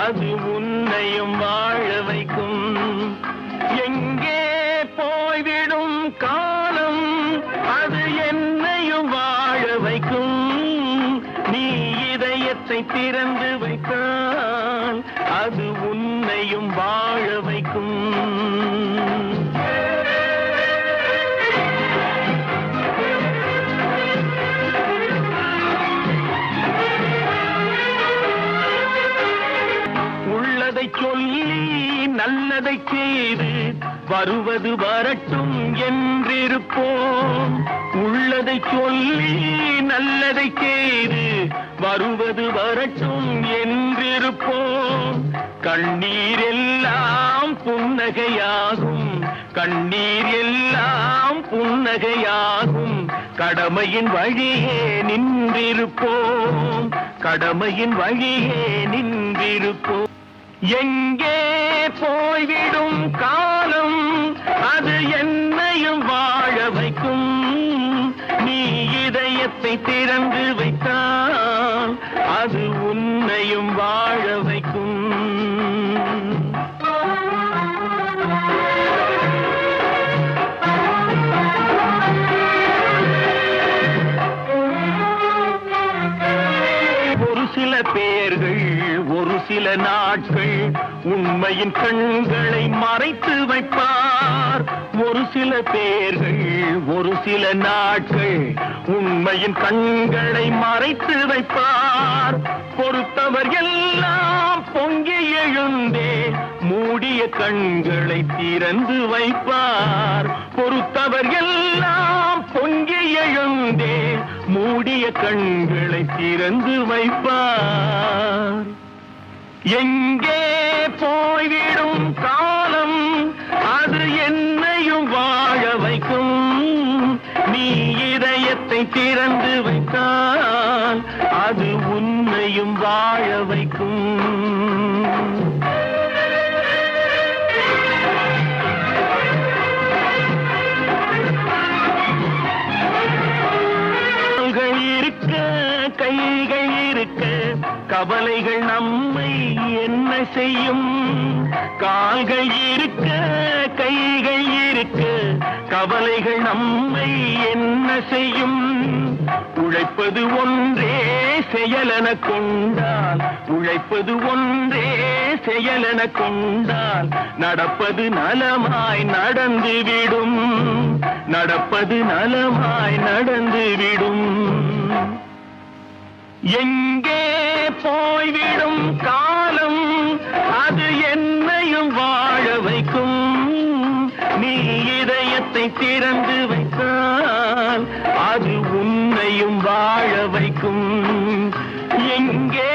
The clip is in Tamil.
அது உன்னையும் வாழ வைக்கும். எங்கே போய்விடும் காலம், அது என்னையும் வாழ வைக்கும். நீ இதயத்தை திறந்து வைத்தால் அது உன்னையும் வாழ வைக்கும். உள்ளதை சொல்லி நல்லதை செய்து வருவது வரட்டும் என்றிருப்போம். உள்ளதை சொல்லி நல்லதை செய்து வருவது வரட்டும் என்றிருப்போம். கண்ணீர் எல்லாம் புன்னகையாகும், கண்ணீர் எல்லாம் புன்னகையாகும். கடமையின் வழியே நின்றிருப்போம், கடமையின் வழியே நின்றிருப்போம். எங்கே போய்விடும் காலம், அது என்னையும் வாழ வைக்கும். நீ இதயத்தை திறந்து வைத்தால் அது உன்னையும் வாழ வைக்கும். ஒரு சில பேர்கள் ஒரு சில நாட்கள் உண்மையின் கண்களை மறைத்து வைப்பார். ஒரு சில பேர்கள் ஒரு சில நாட்கள் உண்மையின் கண்களை மறைத்து வைப்பார். பொறுத்தவர் எல்லாம் பொங்கி எழுந்தே மூடிய கண்களை திறந்து வைப்பார். பொறுத்தவர் எல்லாம் பொங்கி எழுந்தே மூடிய கண்களை திறந்து வைப்பார். எங்கே போய்விடும் காலம், அது என்னையும் வாழ வைக்கும். நீ இதயத்தை திறந்து வைத்தால் அது உன்னையும் வாழ வைக்கும். இருக்க கைகள் இருக்க கவலைகள் நம்மை என்ன செய்யும். கால்கள் இருக்க கைகள் இருக்க கவலைகள் நம்மை என்ன செய்யும். உழைப்பது ஒன்றே செயலென கொண்டால், உழைப்பது ஒன்றே செயலென கொண்டால் நடப்பது நலமாய் நடந்துவிடும், நடப்பது நலமாய் நடந்துவிடும். எங்கே போய்விடும் காலம், அது என்னையும் வாழ வைக்கும். நீ இதயத்தை திறந்து வைத்தால் அது உன்னையும் வாழ வைக்கும். எங்கே